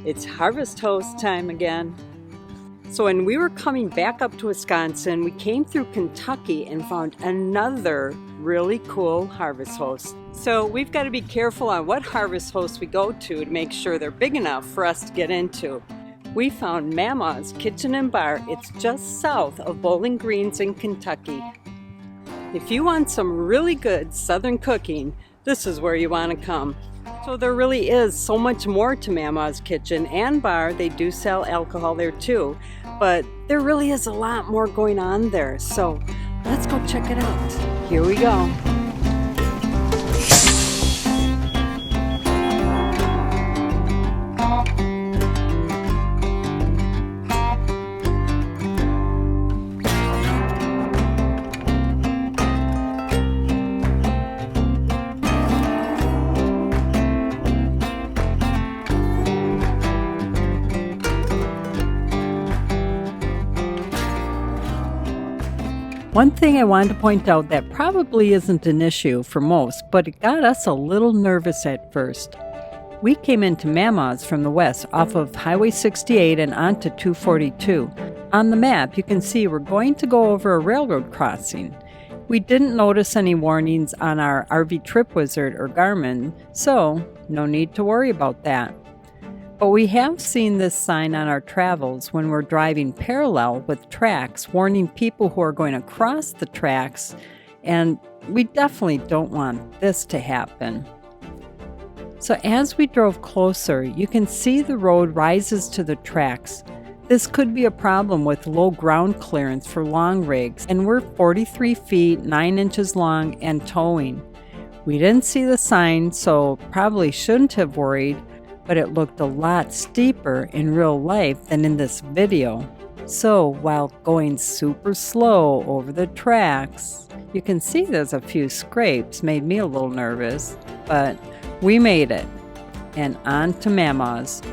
It's Harvest Host time again. So when we were coming back up to Wisconsin, we came through Kentucky and found another really cool Harvest Host. So we've got to be careful on what Harvest Host we go to make sure they're big enough for us to get into. We found Mammaws Kitchen and Bar. It's just south of Bowling Greens in Kentucky. If you want some really good Southern cooking, this is where you want to come. So there really is so much more to Mammaws Kitchen and Bar. They do sell alcohol there too, but there really is a lot more going on there. So let's go check it out. Here we go. One thing I wanted to point out that probably isn't an issue for most, but it got us a little nervous at first. We came into Mammaws from the west off of Highway 68 and onto 242. On the map, you can see we're going to go over a railroad crossing. We didn't notice any warnings on our RV Trip Wizard or Garmin, so no need to worry about that. But we have seen this sign on our travels when we're driving parallel with tracks, warning people who are going to cross the tracks, and we definitely don't want this to happen. So as we drove closer, you can see the road rises to the tracks. This could be a problem with low ground clearance for long rigs, and we're 43 feet 9 inches long and towing. We didn't see the sign, so probably shouldn't have worried, but it looked a lot steeper in real life than in this video. So while going super slow over the tracks, you can see there's a few scrapes, made me a little nervous, but we made it. And on to Mammaws.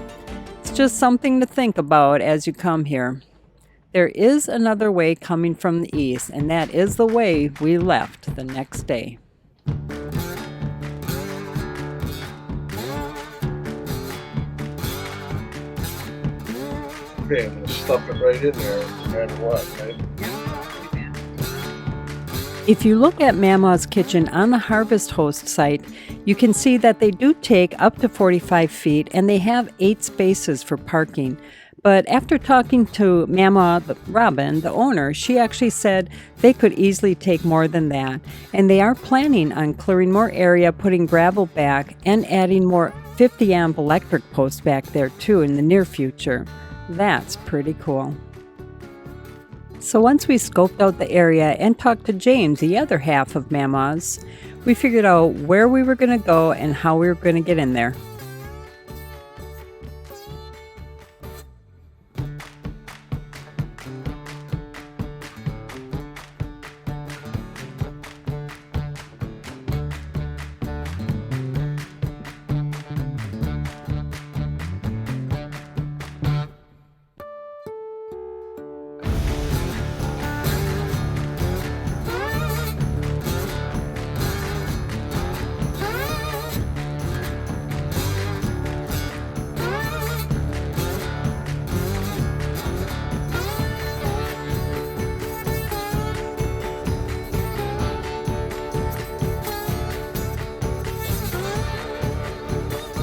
It's just something to think about as you come here. There is another way coming from the east, and that is the way we left the next day. Okay, I'm going to stuff it right in there no matter what, right? If you look at Mammaws Kitchen on the Harvest Host site, you can see that they do take up to 45 feet and they have 8 spaces for parking. But after talking to Mama Robin, the owner, she actually said they could easily take more than that. And they are planning on clearing more area, putting gravel back, and adding more 50 amp electric posts back there too in the near future. That's pretty cool. So once we scoped out the area and talked to James, the other half of Mammaws, we figured out where we were going to go and how we were going to get in there.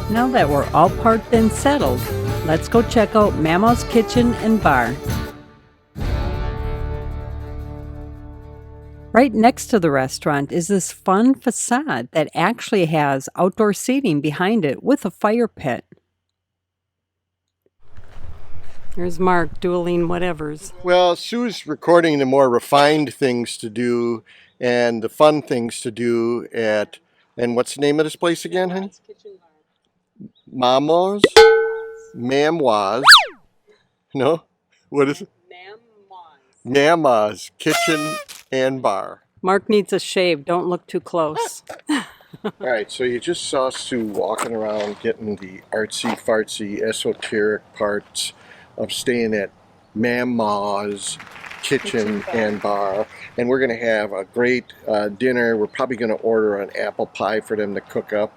Now that we're all parked and settled, let's go check out Mammaws Kitchen and Bar. Right next to the restaurant is this fun facade that actually has outdoor seating behind it with a fire pit. There's Mark dueling whatevers. Well, Sue's recording the more refined things to do and the fun things to do at, and what's the name of this place again, honey? Mammaws? Mammaws. No? What is it? Mammaws Kitchen and Bar. Mark needs a shave. Don't look too close. Alright, so you just saw Sue walking around getting the artsy-fartsy, esoteric parts of staying at Mammaws kitchen and bar, and we're going to have a great dinner. We're probably going to order an apple pie for them to cook up,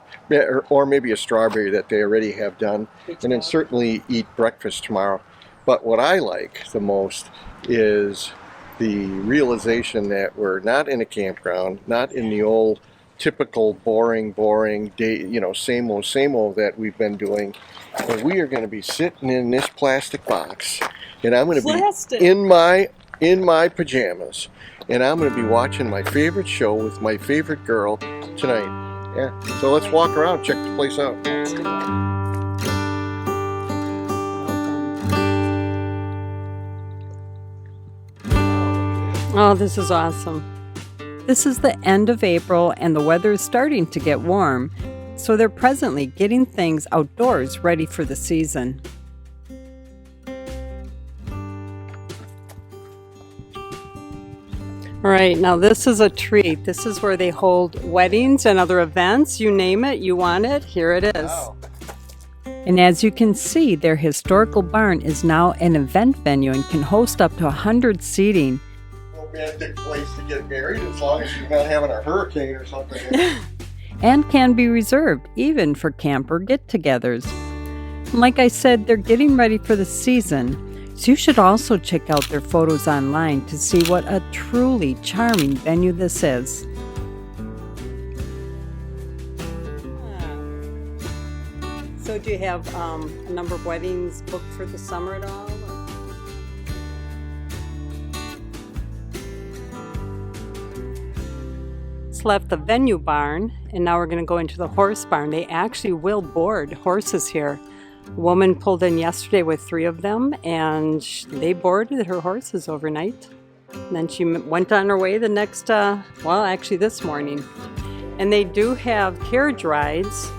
or maybe a strawberry that they already have done, and then certainly eat breakfast tomorrow. But what I like the most is the realization that we're not in a campground, not in the old typical boring day, same old that we've been doing. And we are going to be sitting in this plastic box, and I'm going to be in my pajamas, and I'm going to be watching my favorite show with my favorite girl tonight. Yeah. So let's walk around, check the place out. Oh, this is awesome. This is the end of April and the weather is starting to get warm, so they're presently getting things outdoors ready for the season. All right, now this is a treat. This is where they hold weddings and other events. You name it, you want it, here it is. Wow. And as you can see, their historical barn is now an event venue and can host up to 100 seating. Romantic place to get married as long as you're not having a hurricane or something. And can be reserved even for camper get-togethers. Like I said, they're getting ready for the season, so you should also check out their photos online to see what a truly charming venue this is. So do you have a number of weddings booked for the summer at all? Left the venue barn, and now we're going to go into the horse barn. They actually will board horses here. A woman pulled in yesterday with 3 of them, and they boarded her horses overnight. And then she went on her way the next, this morning. And they do have carriage rides.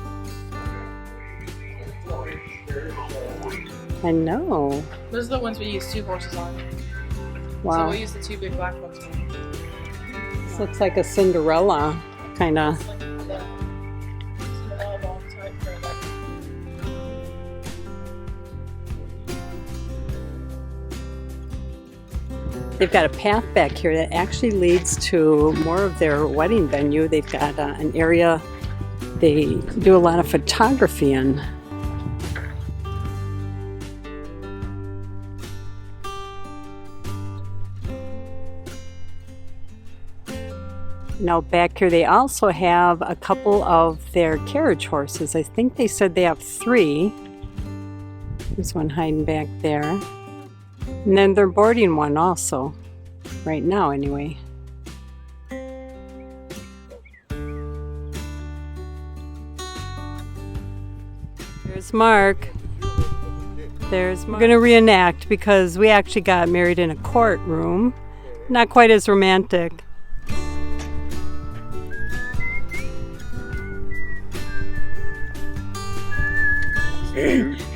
I know. Those are the ones we use 2 horses on. Wow. So we'll use the 2 big black ones. Looks like a Cinderella, kind of. They've got a path back here that actually leads to more of their wedding venue. They've got an area they do a lot of photography in. Now back here they also have a couple of their carriage horses. I think they said they have 3. There's one hiding back there. And then they're boarding one also. Right now anyway. There's Mark. We're going to reenact because we actually got married in a courtroom. Not quite as romantic.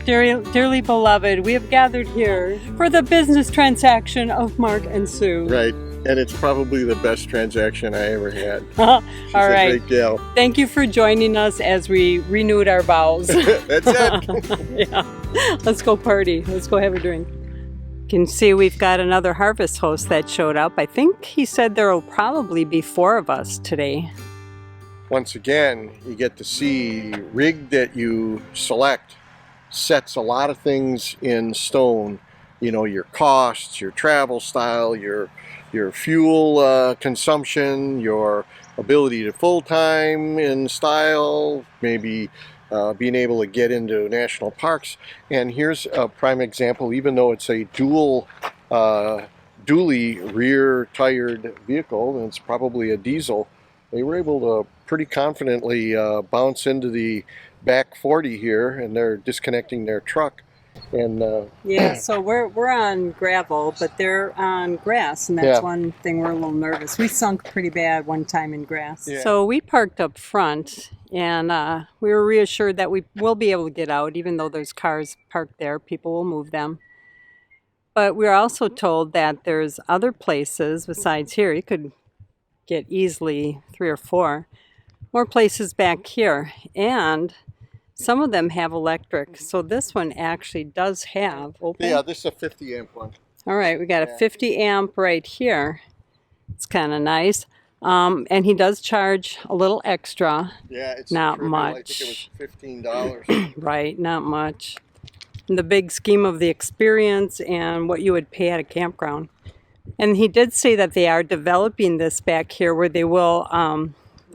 Dearly beloved, we have gathered here for the business transaction of Mark and Sue. Right, and it's probably the best transaction I ever had. All right. A great gal. Thank you for joining us as we renewed our vows. That's it. Yeah. Let's go party. Let's go have a drink. You can see we've got another harvest host that showed up. I think he said there will probably be 4 of us today. Once again, you get to see the rig that you select sets a lot of things in stone. You know, your costs, your travel style, your fuel consumption, your ability to full-time in style, maybe being able to get into national parks. And here's a prime example. Even though it's a dually rear-tired vehicle, and it's probably a diesel, they were able to pretty confidently bounce into the back 40 here, and they're disconnecting their truck. And yeah, so we're on gravel, but they're on grass, and that's one thing we're a little nervous. We sunk pretty bad one time in grass. Yeah. So we parked up front, and we were reassured that we will be able to get out, even though there's cars parked there. People will move them. But we were also told that there's other places besides here. You could get easily 3 or 4 more places back here, and some of them have electric. So this one actually does have open. Yeah, this is a 50 amp one. All right, we got a 50 amp right here. It's kind of nice. And he does charge a little extra. Yeah, it's not trivial. much. I think it was $15. Right, not much. In the big scheme of the experience and what you would pay at a campground. And he did say that they are developing this back here where they will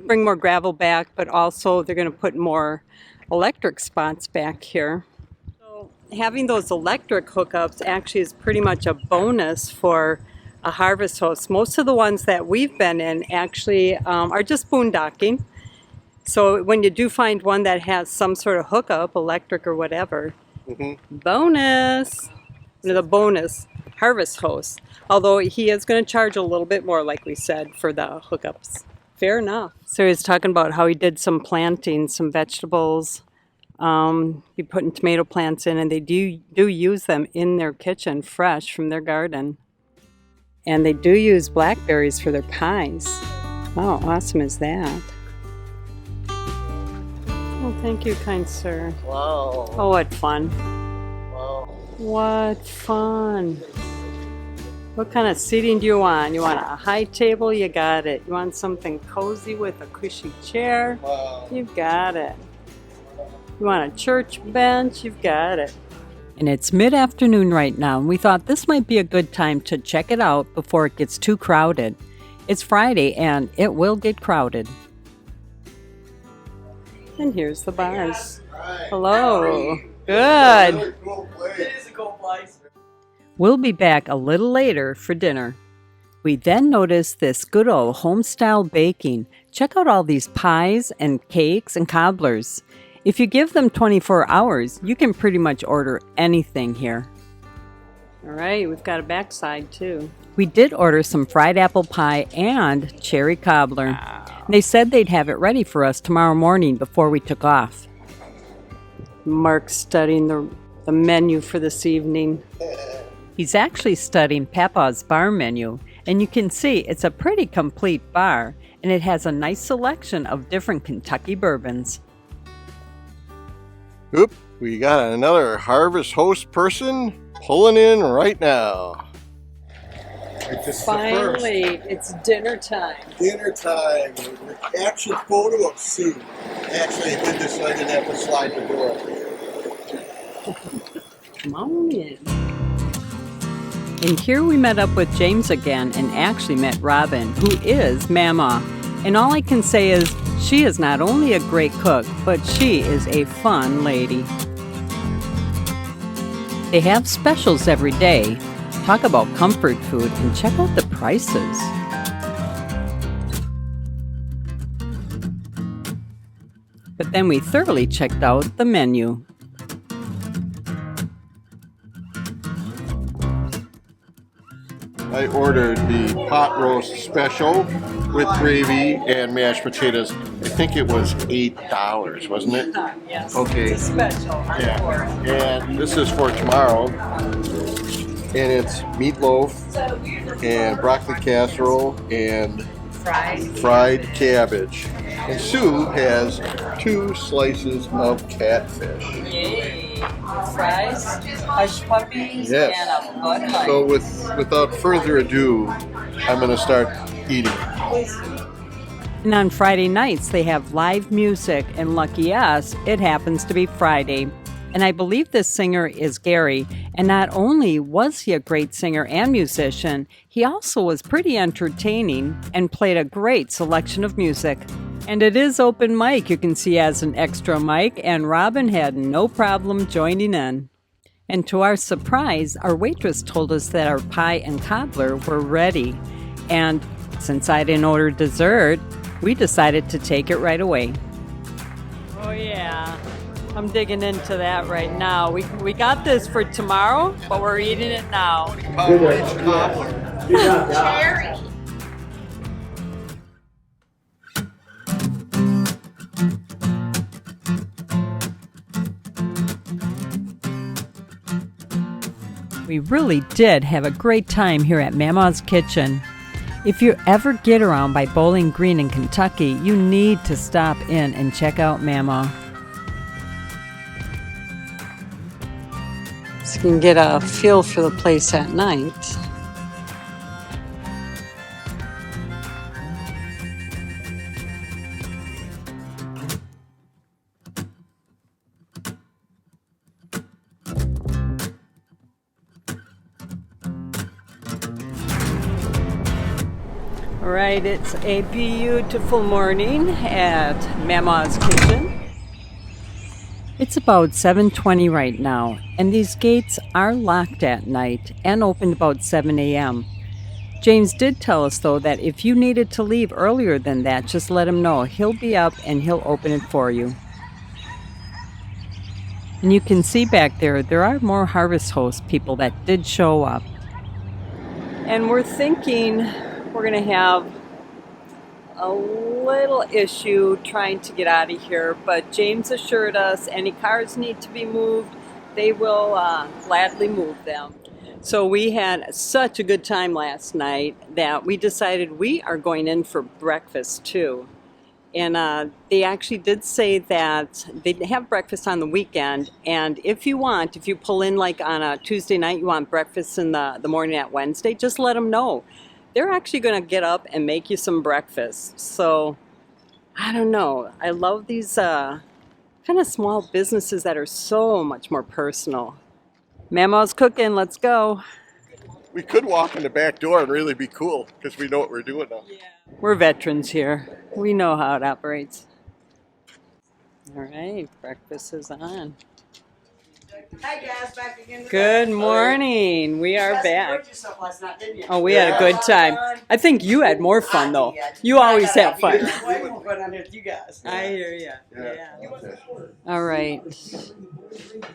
bring more gravel back, but also they're going to put more electric spots back here. So having those electric hookups actually is pretty much a bonus for a harvest host. Most of the ones that we've been in actually are just boondocking. So when you do find one that has some sort of hookup, electric or whatever, bonus, the bonus harvest host. Although he is going to charge a little bit more, like we said, for the hookups. Fair enough. So he was talking about how he did some planting, some vegetables. He putting tomato plants in, and they do use them in their kitchen, fresh from their garden. And they do use blackberries for their pies. How awesome is that? Oh, thank you, kind sir. Wow. Oh, what fun. Wow. What fun. What kind of seating do you want? You want a high table? You got it. You want something cozy with a cushy chair? Wow. You've got it. You want a church bench? You've got it. And it's mid-afternoon right now, and we thought this might be a good time to check it out before it gets too crowded. It's Friday, and it will get crowded. And here's the bars. Hello. Good. It is a cool place. We'll be back a little later for dinner. We then noticed this good old Homestyle baking. Check out all these pies and cakes and cobblers. If you give them 24 hours, you can pretty much order anything here. All right, we've got a backside too. We did order some fried apple pie and cherry cobbler. Wow. They said they'd have it ready for us tomorrow morning before we took off. Mark's studying the menu for this evening. He's actually studying Papa's bar menu, and you can see it's a pretty complete bar, and it has a nice selection of different Kentucky bourbons. Oop, we got another harvest host person pulling in right now. Finally, it's dinner time. Dinner time. Action photo of Sue. Actually, I did this so I didn't have to slide the door. Come on in. And here we met up with James again and actually met Robin, who is Mammaw. And all I can say is she is not only a great cook, but she is a fun lady. They have specials every day. Talk about comfort food and check out the prices. But then we thoroughly checked out the menu. I ordered the pot roast special with gravy and mashed potatoes. I think it was $8, wasn't it? Yes. Okay. It's a special. Yeah. And this is for tomorrow. And it's meatloaf and broccoli casserole and fried cabbage. And Sue has 2 slices of catfish. Yay! Fries, hush puppies, Yes. and a Bud Light. So without further ado, I'm going to start eating. And on Friday nights, they have live music, and lucky us, it happens to be Friday. And I believe this singer is Gary, and not only was he a great singer and musician, he also was pretty entertaining and played a great selection of music. And it is open mic, you can see as an extra mic, and Robin had no problem joining in. And to our surprise, our waitress told us that our pie and cobbler were ready. And since I didn't order dessert, we decided to take it right away. Oh yeah, I'm digging into that right now. We got this for tomorrow, but we're eating it now. Cherry. We really did have a great time here at Mammaw's Kitchen. If you ever get around by Bowling Green in Kentucky, you need to stop in and check out Mammaw. So you can get a feel for the place at night. All right, it's a beautiful morning at Mammaws Kitchen. It's about 7:20 right now, and these gates are locked at night and open about 7 a.m. James did tell us, though, that if you needed to leave earlier than that, just let him know. He'll be up and he'll open it for you. And you can see back there are more Harvest Host people that did show up. And we're thinking we're going to have a little issue trying to get out of here, but James assured us any cars need to be moved, they will gladly move them. So we had such a good time last night that we decided we are going in for breakfast too. And they actually did say that they have breakfast on the weekend, and if you pull in like on a Tuesday night, you want breakfast in the morning at Wednesday, just let them know. They're actually going to get up and make you some breakfast. So, I don't know. I love these kind of small businesses that are so much more personal. Mammaws cooking, let's go. We could walk in the back door and really be cool because we know what we're doing now. Yeah. We're veterans here. We know how it operates. All right, breakfast is on. Hi guys, back again. Good morning. We are back. Last night, didn't you? Oh, we had a good time. I think you had more fun though. You always have fun. Way more fun out here with you guys. I hear you. Yeah. All right.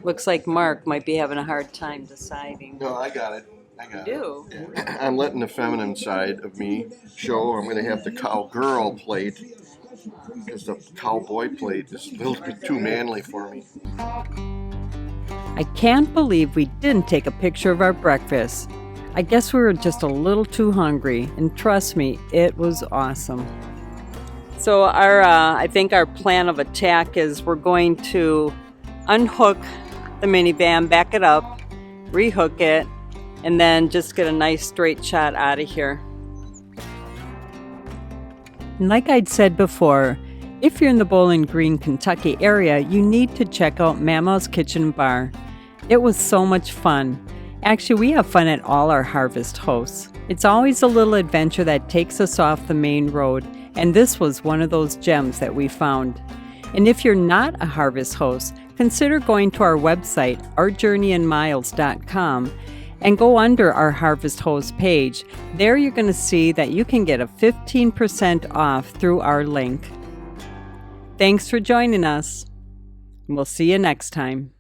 Looks like Mark might be having a hard time deciding. No, I got it. Do? Yeah. I'm letting the feminine side of me show. I'm going to have the cowgirl plate because the cowboy plate is a little bit too manly for me. I can't believe we didn't take a picture of our breakfast. I guess we were just a little too hungry, and trust me, it was awesome. So I think our plan of attack is we're going to unhook the minivan, back it up, rehook it, and then just get a nice straight shot out of here. And like I'd said before, if you're in the Bowling Green, Kentucky area, you need to check out Mammaws Kitchen Bar. It was so much fun. Actually, we have fun at all our Harvest Hosts. It's always a little adventure that takes us off the main road, and this was one of those gems that we found. And if you're not a Harvest Host, consider going to our website, ourjourneyinmiles.com, and go under our Harvest Host page. There you're going to see that you can get a 15% off through our link. Thanks for joining us. We'll see you next time.